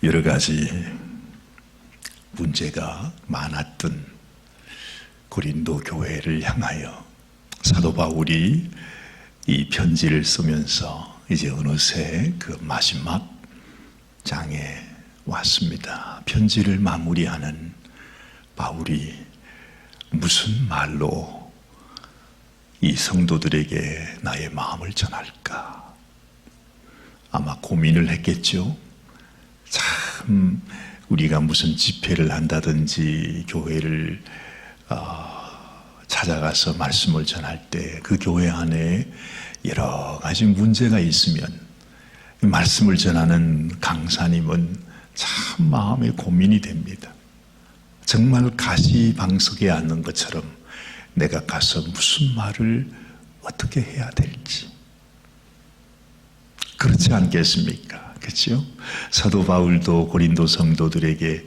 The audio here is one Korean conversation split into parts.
여러 가지 문제가 많았던 고린도 교회를 향하여 사도 바울이 이 편지를 쓰면서 이제 어느새 그 마지막 장에 왔습니다. 편지를 마무리하는 바울이 무슨 말로 이 성도들에게 나의 마음을 전할까? 아마 고민을 했겠죠. 참 우리가 무슨 집회를 한다든지 교회를 찾아가서 말씀을 전할 때 그 교회 안에 여러 가지 문제가 있으면 말씀을 전하는 강사님은 참 마음에 고민이 됩니다. 정말 가시방석에 앉는 것처럼 내가 가서 무슨 말을 어떻게 해야 될지. 그렇지 않겠습니까? 그렇죠? 사도 바울도 고린도 성도들에게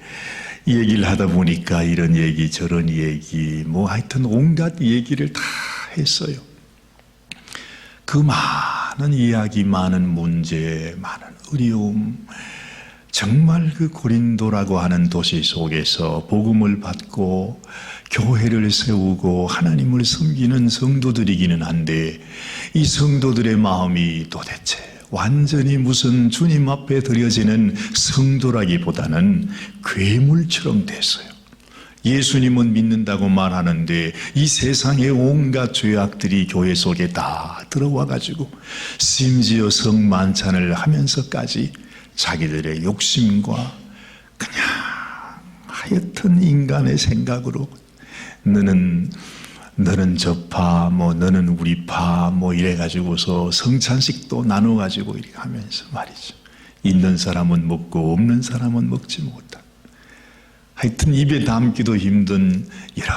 이 얘기를 하다 보니까 이런 얘기 저런 얘기 하여튼 온갖 얘기를 다 했어요. 그 많은 이야기, 많은 문제, 많은 어려움, 정말 그 고린도라고 하는 도시 속에서 복음을 받고 교회를 세우고 하나님을 섬기는 성도들이기는 한데 이 성도들의 마음이 도대체 완전히 무슨 주님 앞에 드려지는 성도라기보다는 괴물처럼 됐어요. 예수님은 믿는다고 말하는데 이 세상의 온갖 죄악들이 교회 속에 다 들어와 가지고 심지어 성만찬을 하면서까지 자기들의 욕심과 그냥 하여튼 인간의 생각으로 너는 저파 너는 우리 파 이래가지고서 성찬식도 나눠가지고 이렇게 하면서 말이죠. 있는 사람은 먹고 없는 사람은 먹지 못한 하여튼 입에 담기도 힘든 여러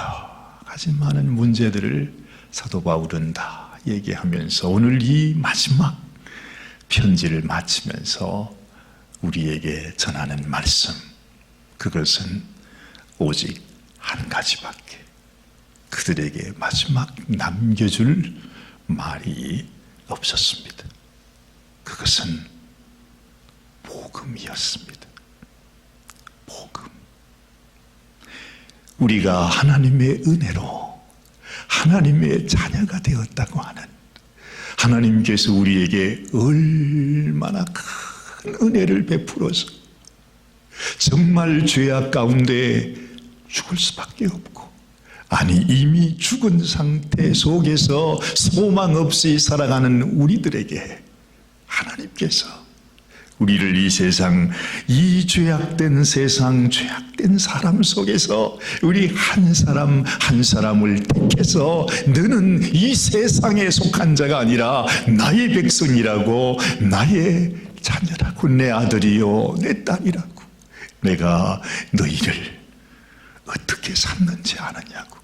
가지 많은 문제들을 사도 바울은 다 얘기하면서 오늘 이 마지막 편지를 마치면서 우리에게 전하는 말씀, 그것은 오직 한 가지밖에 그들에게 마지막 남겨줄 말이 없었습니다. 그것은 복음이었습니다. 복음. 우리가 하나님의 은혜로 하나님의 자녀가 되었다고 하는 하나님께서 우리에게 얼마나 큰 은혜를 베풀어서 정말 죄악 가운데 죽을 수밖에 없고 아니 이미 죽은 상태 속에서 소망 없이 살아가는 우리들에게 하나님께서 우리를 이 세상, 이 죄악된 세상, 죄악된 사람 속에서 우리 한 사람 한 사람을 택해서 너는 이 세상에 속한 자가 아니라 나의 백성이라고, 나의 자녀라고, 내 아들이요 내 딸이라고 내가 너희를 어떻게 샀는지 아느냐고.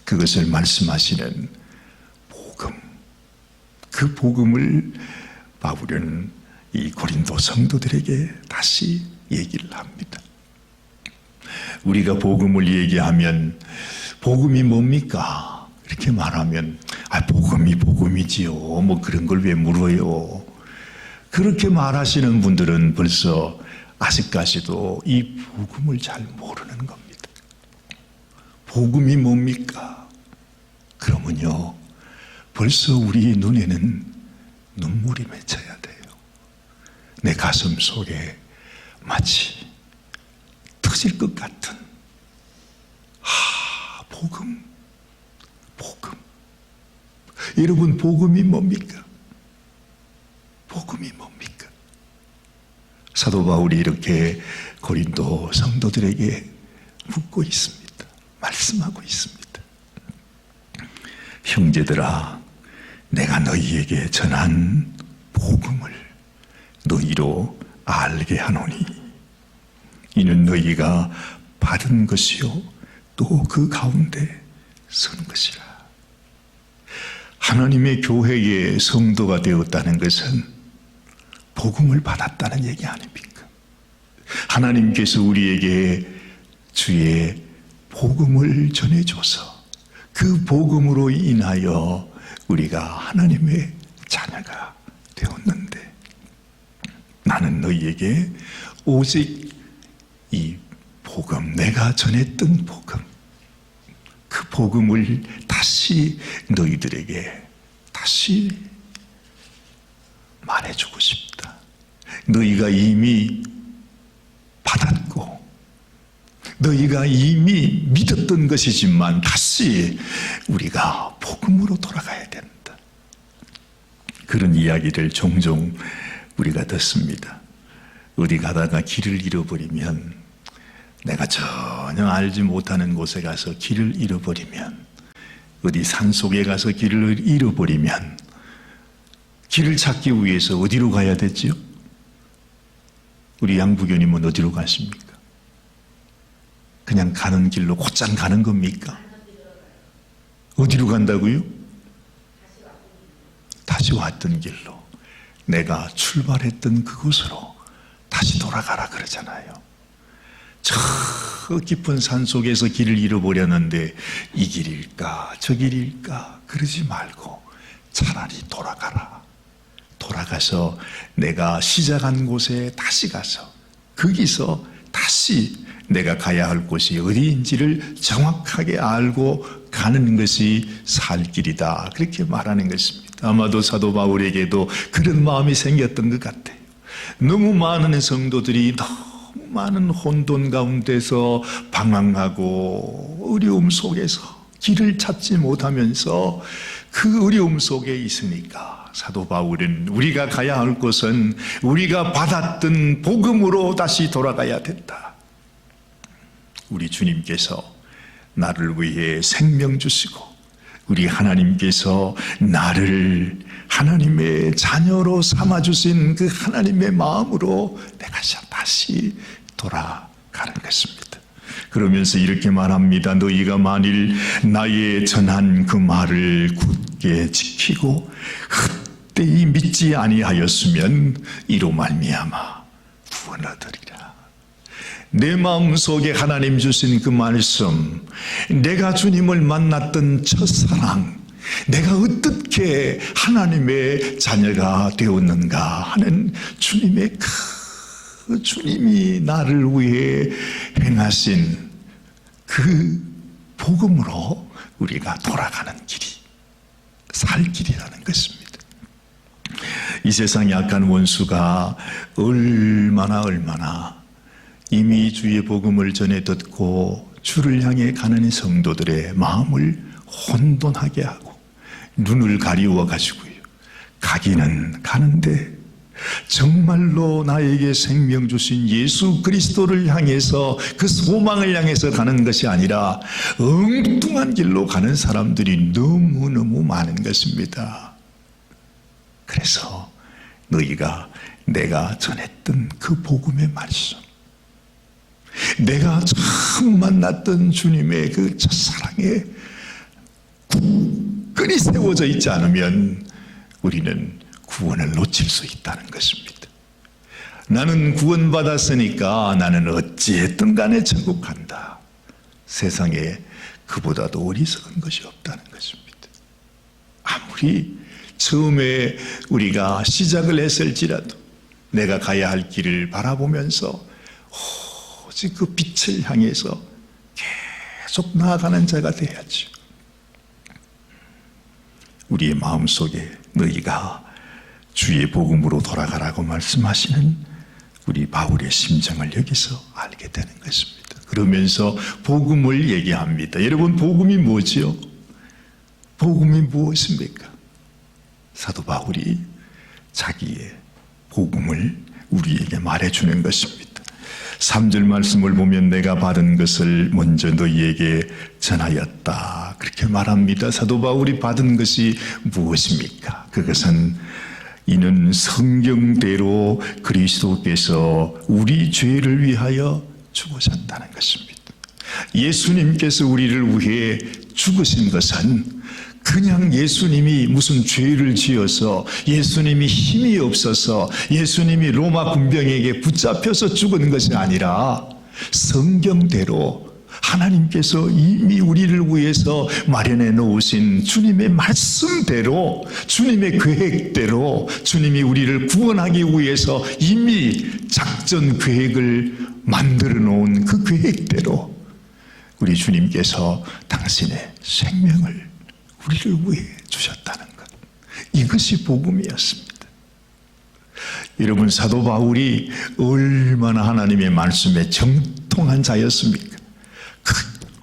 그것을 말씀하시는 복음, 그 복음을 바울은 이 고린도 성도들에게 다시 얘기를 합니다. 우리가 복음을 얘기하면 복음이 뭡니까? 이렇게 말하면 복음이 복음이지요. 그런 걸 왜 물어요? 그렇게 말하시는 분들은 벌써 아직까지도 이 복음을 잘 모르는 겁니다. 복음이 뭡니까? 그러면요 벌써 우리 눈에는 눈물이 맺혀야 돼요. 내 가슴 속에 마치 터질 것 같은 복음. 여러분 복음이 뭡니까? 복음이 뭡니까? 사도 바울이 이렇게 고린도 성도들에게 묻고 있습니다. 말씀하고 있습니다. 형제들아, 내가 너희에게 전한 복음을 너희로 알게 하노니 이는 너희가 받은 것이요 또 그 가운데 서는 것이라. 하나님의 교회의 성도가 되었다는 것은 복음을 받았다는 얘기 아닙니까? 하나님께서 우리에게 주의 복음을 전해줘서 그 복음으로 인하여 우리가 하나님의 자녀가 되었는데 나는 너희에게 오직 이 복음, 내가 전했던 복음, 그 복음을 다시 너희들에게 다시 말해주고 싶다. 너희가 이미 받았고 너희가 이미 믿었던 것이지만 다시 우리가 복음으로 돌아가야 된다. 그런 이야기를 종종 우리가 듣습니다. 어디 가다가 길을 잃어버리면, 내가 전혀 알지 못하는 곳에 가서 길을 잃어버리면, 어디 산속에 가서 길을 잃어버리면 길을 찾기 위해서 어디로 가야 되지요? 우리 양부교님은 어디로 가십니까? 그냥 가는 길로 곧장 가는 겁니까? 어디로 간다고요? 다시 왔던 길로, 내가 출발했던 그곳으로 다시 돌아가라 그러잖아요. 저 깊은 산 속에서 길을 잃어버렸는데 이 길일까 저 길일까 그러지 말고 차라리 돌아가라. 돌아가서 내가 시작한 곳에 다시 가서 거기서 다시 내가 가야 할 곳이 어디인지를 정확하게 알고 가는 것이 살 길이다. 그렇게 말하는 것입니다. 아마도 사도 바울에게도 그런 마음이 생겼던 것 같아요. 너무 많은 성도들이 너무 많은 혼돈 가운데서 방황하고 어려움 속에서 길을 찾지 못하면서 그 어려움 속에 있으니까 사도 바울은 우리가 가야 할 곳은 우리가 받았던 복음으로 다시 돌아가야 된다. 우리 주님께서 나를 위해 생명 주시고 우리 하나님께서 나를 하나님의 자녀로 삼아주신 그 하나님의 마음으로 내가 다시 돌아가는 것입니다. 그러면서 이렇게 말합니다. 너희가 만일 나의 전한 그 말을 굳게 지키고 헛되이 믿지 아니하였으면 이로 말미암아 구원 얻으리라. 내 마음속에 하나님 주신 그 말씀, 내가 주님을 만났던 첫사랑, 내가 어떻게 하나님의 자녀가 되었는가 하는 주님의 그 주님이 나를 위해 행하신 그 복음으로 우리가 돌아가는 길이 살 길이라는 것입니다. 이 세상에 악한 원수가 얼마나 이미 주의 복음을 전해 듣고 주를 향해 가는 성도들의 마음을 혼돈하게 하고 눈을 가리워 가지고요, 가기는 가는데 정말로 나에게 생명 주신 예수 그리스도를 향해서 그 소망을 향해서 가는 것이 아니라 엉뚱한 길로 가는 사람들이 너무너무 많은 것입니다. 그래서 너희가 내가 전했던 그 복음의 말씀, 내가 처음 만났던 주님의 그 첫사랑에 굳건히 세워져 있지 않으면 우리는 구원을 놓칠 수 있다는 것입니다. 나는 구원받았으니까 나는 어찌했든 간에 천국 간다. 세상에 그보다도 어리석은 것이 없다는 것입니다. 아무리 처음에 우리가 시작을 했을지라도 내가 가야 할 길을 바라보면서 오직 그 빛을 향해서 계속 나아가는 자가 되어야죠. 우리의 마음속에 너희가 주의 복음으로 돌아가라고 말씀하시는 우리 바울의 심정을 여기서 알게 되는 것입니다. 그러면서 복음을 얘기합니다. 여러분, 복음이 뭐지요? 복음이 무엇입니까? 사도 바울이 자기의 복음을 우리에게 말해주는 것입니다. 3절 말씀을 보면 내가 받은 것을 먼저 너희에게 전하였다. 그렇게 말합니다. 사도 바울이 받은 것이 무엇입니까? 그것은 이는 성경대로 그리스도께서 우리 죄를 위하여 죽으셨다는 것입니다. 예수님께서 우리를 위해 죽으신 것은 그냥 예수님이 무슨 죄를 지어서 예수님이 힘이 없어서 예수님이 로마 군병에게 붙잡혀서 죽은 것이 아니라 성경대로 하나님께서 이미 우리를 위해서 마련해 놓으신 주님의 말씀대로, 주님의 계획대로, 주님이 우리를 구원하기 위해서 이미 작전 계획을 만들어 놓은 그 계획대로 우리 주님께서 당신의 생명을 우리를 위해 주셨다는 것, 이것이 복음이었습니다. 여러분, 사도 바울이 얼마나 하나님의 말씀에 정통한 자였습니까?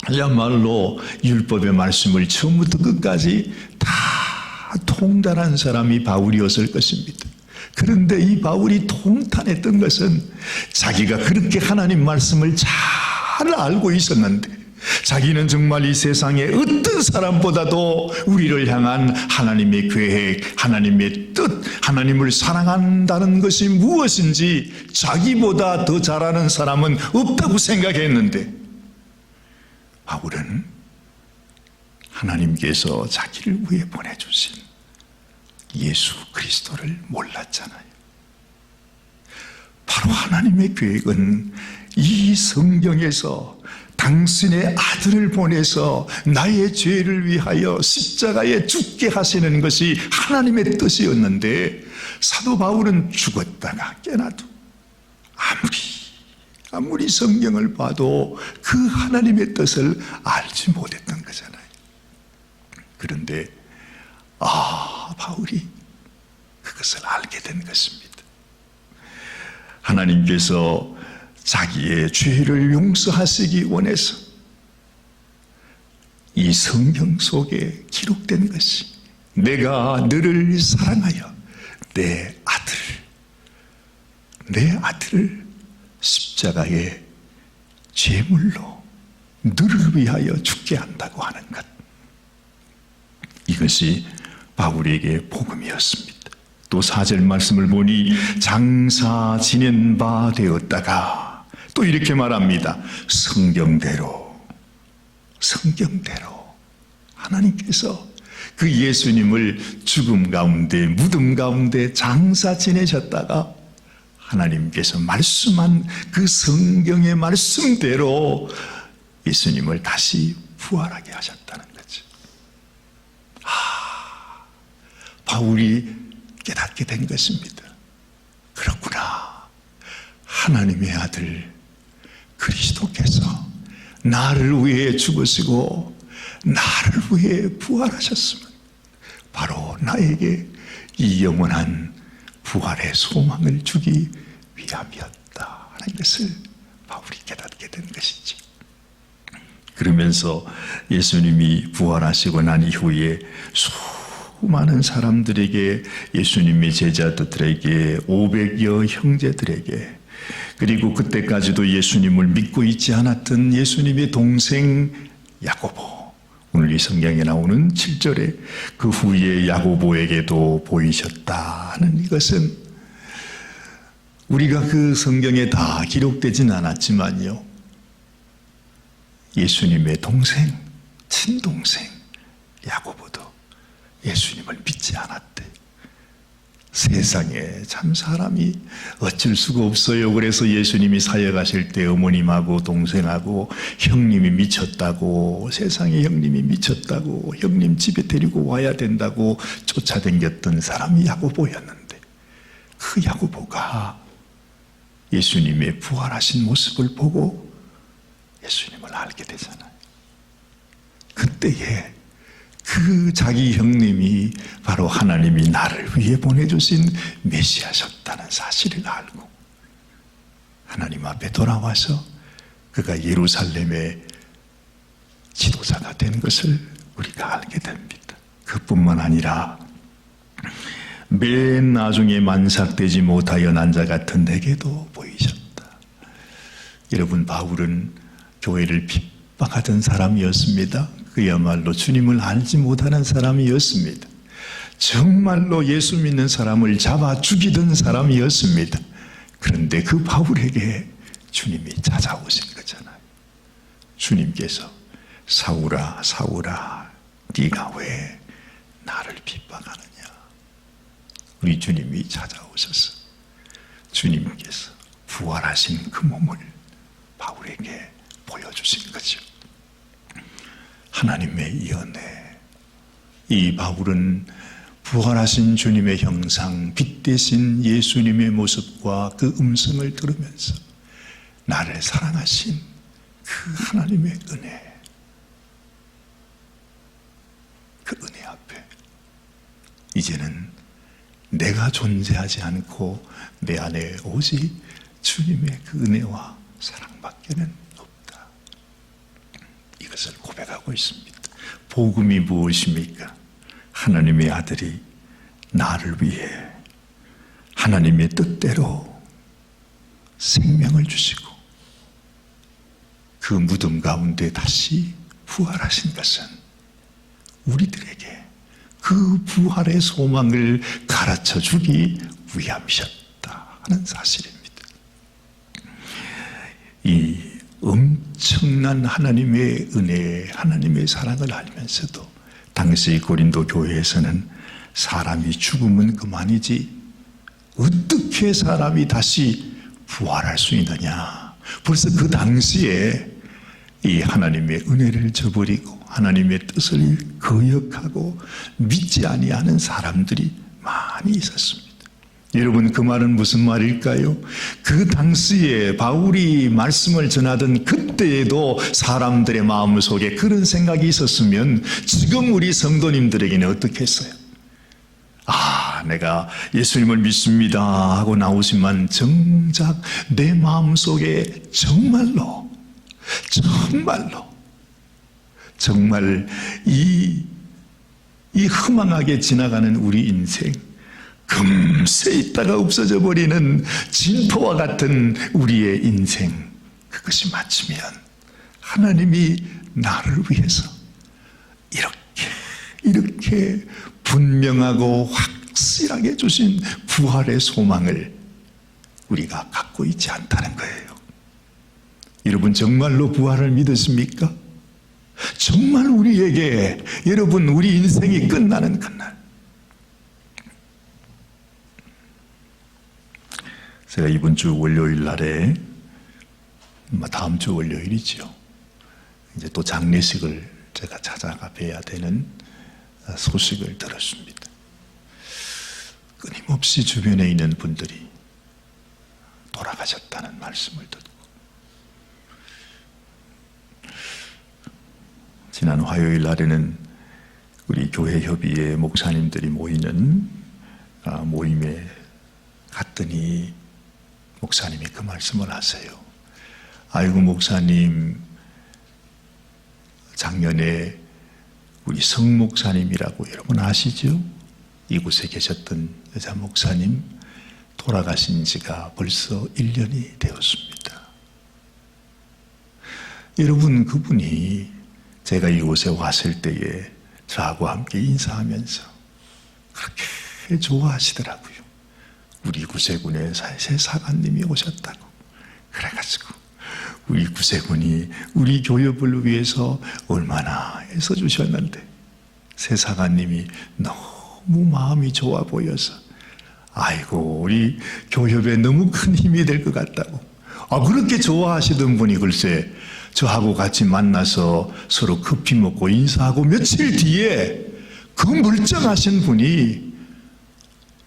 그야말로 율법의 말씀을 처음부터 끝까지 다 통달한 사람이 바울이었을 것입니다. 그런데 이 바울이 통탄했던 것은 자기가 그렇게 하나님 말씀을 잘 알고 있었는데, 자기는 정말 이 세상의 어떤 사람보다도 우리를 향한 하나님의 계획, 하나님의 뜻, 하나님을 사랑한다는 것이 무엇인지 자기보다 더 잘하는 사람은 없다고 생각했는데, 바울은 하나님께서 자기를 위해 보내주신 예수 그리스도를 몰랐잖아요. 바로 하나님의 계획은 이 성경에서 당신의 아들을 보내서 나의 죄를 위하여 십자가에 죽게 하시는 것이 하나님의 뜻이었는데, 사도 바울은 죽었다가 깨나도 아무리 성경을 봐도 그 하나님의 뜻을 알지 못했던 거잖아요. 그런데 바울이 그것을 알게 된 것입니다. 하나님께서 자기의 죄를 용서하시기 원해서 이 성경 속에 기록된 것이, 내가 너를 사랑하여 내 아들을 십자가에 제물로 너를 위하여 죽게 한다고 하는 것, 이것이 바울에게 복음이었습니다. 또 4절 말씀을 보니 장사 지낸 바 되었다가 또 이렇게 말합니다. 성경대로 하나님께서 그 예수님을 죽음 가운데, 무덤 가운데 장사 지내셨다가 하나님께서 말씀한 그 성경의 말씀대로 예수님을 다시 부활하게 하셨다는 거죠. 바울이 깨닫게 된 것입니다. 그렇구나. 하나님의 아들 그리스도께서 나를 위해 죽으시고 나를 위해 부활하셨으면 바로 나에게 이 영원한 부활의 소망을 주기 위함이었다 하는 것을 바울이 깨닫게 된 것이죠. 그러면서 예수님이 부활하시고 난 이후에 수많은 사람들에게, 예수님의 제자들에게, 500여 형제들에게, 그리고 그때까지도 예수님을 믿고 있지 않았던 예수님의 동생 야고보, 오늘 이 성경에 나오는 7절에 그 후에 야고보에게도 보이셨다는 이것은 우리가 그 성경에 다 기록되진 않았지만요, 예수님의 동생, 친동생 야고보도 예수님을 믿지 않았대. 세상에 참 사람이 어쩔 수가 없어요. 그래서 예수님이 사역하실 때 어머님하고 동생하고 형님이 미쳤다고, 세상에 형님이 미쳤다고, 형님 집에 데리고 와야 된다고 쫓아다녔던 사람이 야고보였는데, 그 야고보가 예수님의 부활하신 모습을 보고 예수님을 알게 되잖아요. 그때에 그 자기 형님이 바로 하나님이 나를 위해 보내주신 메시아셨다는 사실을 알고 하나님 앞에 돌아와서 그가 예루살렘의 지도자가 된 것을 우리가 알게 됩니다. 그뿐만 아니라 맨 나중에 만삭되지 못하여 난 자 같은 내게도 보이셨다. 여러분, 바울은 교회를 핍박하던 사람이었습니다. 그야말로 주님을 알지 못하는 사람이었습니다. 정말로 예수 믿는 사람을 잡아 죽이던 사람이었습니다. 그런데 그 바울에게 주님이 찾아오신 거잖아요. 주님께서 사울아, 사울아, 네가 왜 나를 핍박하느냐. 우리 주님이 찾아오셔서 주님께서 부활하신 그 몸을 바울에게 보여주신 거죠. 하나님의 이 은혜. 이 바울은 부활하신 주님의 형상, 빛 대신 예수님의 모습과 그 음성을 들으면서 나를 사랑하신 그 하나님의 은혜, 그 은혜 앞에 이제는 내가 존재하지 않고 내 안에 오직 주님의 그 은혜와 사랑밖에는 없다. 이것을 고백하고 있습니다. 복음이 무엇입니까? 하나님의 아들이 나를 위해 하나님의 뜻대로 생명을 주시고 그 무덤 가운데 다시 부활하신 것은 우리들에게 그 부활의 소망을 가르쳐 주기 위함이셨다 하는 사실입니다. 이 엄청난 하나님의 은혜, 하나님의 사랑을 알면서도 당시 고린도 교회에서는 사람이 죽으면 그만이지 어떻게 사람이 다시 부활할 수 있느냐. 벌써 그 당시에 이 하나님의 은혜를 저버리고 하나님의 뜻을 거역하고 믿지 아니하는 사람들이 많이 있었습니다. 여러분, 그 말은 무슨 말일까요? 그 당시에 바울이 말씀을 전하던 그때에도 사람들의 마음속에 그런 생각이 있었으면 지금 우리 성도님들에게는 어떻게 했어요? 내가 예수님을 믿습니다 하고 나오지만 정작 내 마음속에 정말 이 허망하게 지나가는 우리 인생, 금세 있다가 없어져 버리는 진토와 같은 우리의 인생, 그것이 마치면 하나님이 나를 위해서 이렇게 분명하고 확실하게 주신 부활의 소망을 우리가 갖고 있지 않다는 거예요. 여러분, 정말로 부활을 믿으십니까? 정말 우리에게, 여러분, 우리 인생이 끝나는 그날, 제가 이번 주 월요일 날에, 다음 주 월요일이죠, 이제 또 장례식을 제가 찾아가 뵈야 되는 소식을 들었습니다. 끊임없이 주변에 있는 분들이 돌아가셨다는 말씀을 듣고, 지난 화요일 날에는 우리 교회 협의회 목사님들이 모이는 모임에 갔더니 목사님이 그 말씀을 하세요. 아이고 목사님, 작년에 우리 성 목사님이라고 여러분 아시죠? 이곳에 계셨던 여자 목사님 돌아가신 지가 벌써 1년이 되었습니다. 여러분, 그분이 제가 이곳에 왔을 때에 저하고 함께 인사하면서 그렇게 좋아하시더라고요. 우리 구세군에 새 사관님이 오셨다고. 그래가지고 우리 구세군이 우리 교협을 위해서 얼마나 애써주셨는데 새 사관님이 너무 마음이 좋아 보여서 아이고 우리 교협에 너무 큰 힘이 될 것 같다고. 그렇게 좋아하시던 분이 글쎄 저하고 같이 만나서 서로 커피 먹고 인사하고 며칠 뒤에 그 멀쩡하신 분이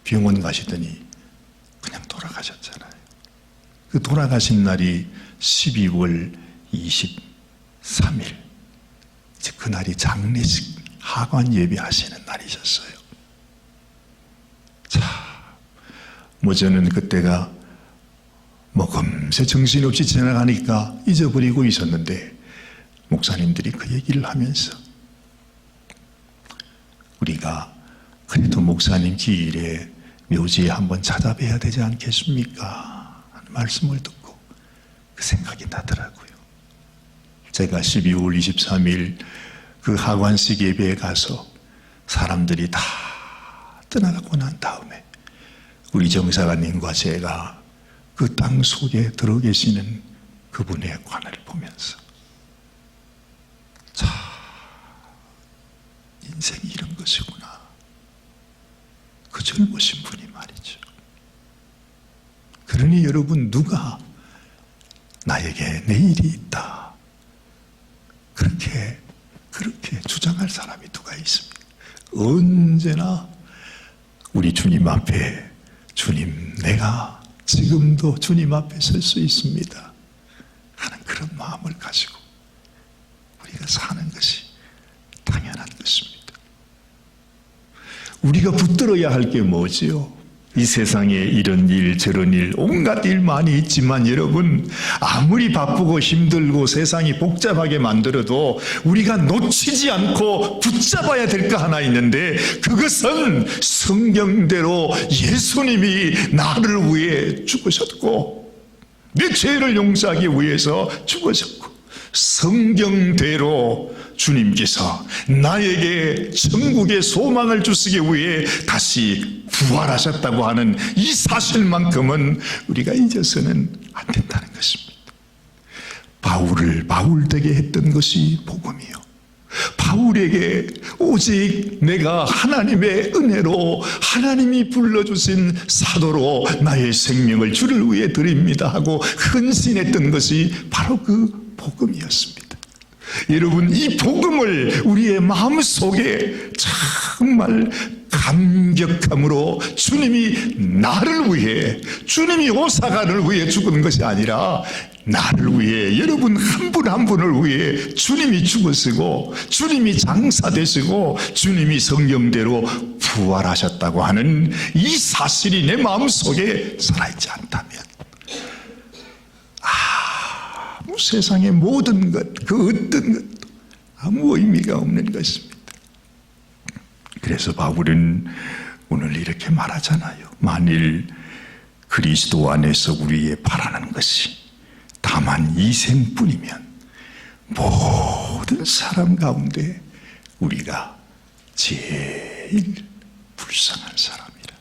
병원 가시더니 그냥 돌아가셨잖아요. 그 돌아가신 날이 12월 23일. 이제 그날이 장례식 하관 예배하시는 날이셨어요. 저는 그때가 금세 정신없이 지나가니까 잊어버리고 있었는데 목사님들이 그 얘기를 하면서 우리가 그래도 목사님 기일에 묘지에 한번 찾아뵈야 되지 않겠습니까? 하는 말씀을 듣고 그 생각이 나더라고요. 제가 12월 23일 그 하관식 예배에 가서 사람들이 다 떠나가고 난 다음에 우리 정사관님과 제가 그 땅 속에 들어 계시는 그분의 관을 보면서 인생이 이런 것이구나. 그 젊으신 분이 말이죠. 그러니 여러분, 누가 나에게 내일이 있다, 그렇게 주장할 사람이 누가 있습니까? 언제나 우리 주님 앞에, 주님, 내가 지금도 주님 앞에 설 수 있습니다 하는 그런 마음을 가지고 우리가 사는 것이 당연한 것입니다. 우리가 붙들어야 할 게 뭐지요? 이 세상에 이런 일 저런 일 온갖 일 많이 있지만 여러분, 아무리 바쁘고 힘들고 세상이 복잡하게 만들어도 우리가 놓치지 않고 붙잡아야 될 거 하나 있는데, 그것은 성경대로 예수님이 나를 위해 죽으셨고 내 죄를 용서하기 위해서 죽으셨고, 성경대로 주님께서 나에게 천국의 소망을 주시기 위해 다시 부활하셨다고 하는 이 사실만큼은 우리가 잊어서는 안 된다는 것입니다. 바울을 바울되게 했던 것이 복음이요, 바울에게 오직 내가 하나님의 은혜로 하나님이 불러주신 사도로 나의 생명을 주를 위해 드립니다 하고 헌신했던 것이 바로 그 복음이었습니다. 여러분, 이 복음을 우리의 마음속에 정말 감격함으로, 주님이 나를 위해, 주님이 오사가를 위해 죽은 것이 아니라 나를 위해, 여러분 한 분 한 분을 위해 주님이 죽으시고 주님이 장사되시고 주님이 성경대로 부활하셨다고 하는 이 사실이 내 마음속에 살아있지 않다면 세상의 모든 것, 그 어떤 것도 아무 의미가 없는 것입니다. 그래서 바울은 오늘 이렇게 말하잖아요. 만일 그리스도 안에서 우리의 바라는 것이 다만 이 생뿐이면 모든 사람 가운데 우리가 제일 불쌍한 사람이라.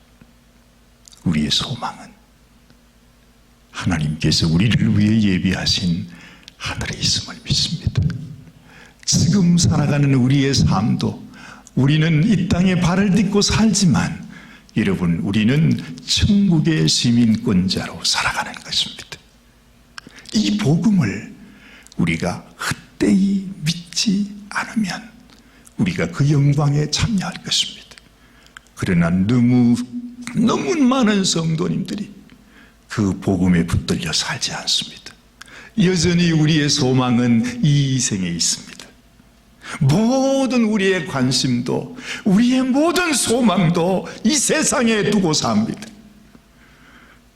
우리의 소망은 하나님께서 우리를 위해 예비하신 하늘에 있음을 믿습니다. 지금 살아가는 우리의 삶도, 우리는 이 땅에 발을 딛고 살지만 여러분, 우리는 천국의 시민권자로 살아가는 것입니다. 이 복음을 우리가 헛되이 믿지 않으면 우리가 그 영광에 참여할 것입니다. 그러나 너무 많은 성도님들이 그 복음에 붙들려 살지 않습니다. 여전히 우리의 소망은 이 생에 있습니다. 모든 우리의 관심도, 우리의 모든 소망도 이 세상에 두고 삽니다.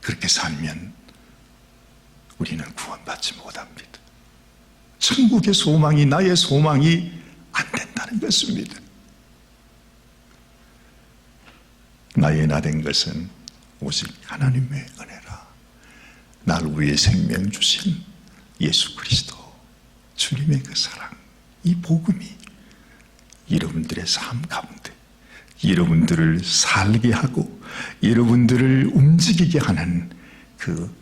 그렇게 살면 우리는 구원받지 못합니다. 천국의 소망이 나의 소망이 안 된다는 것입니다. 나의 나 된 것은 오직 하나님의 은혜라. 나를 위해 생명 주신 예수 그리스도, 주님의 그 사랑, 이 복음이 여러분들의 삶 가운데 여러분들을 살게 하고 여러분들을 움직이게 하는 그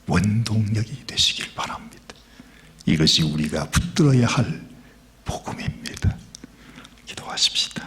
원동력이 되시길 바랍니다. 이것이 우리가 붙들어야 할 복음입니다. 기도하십시다.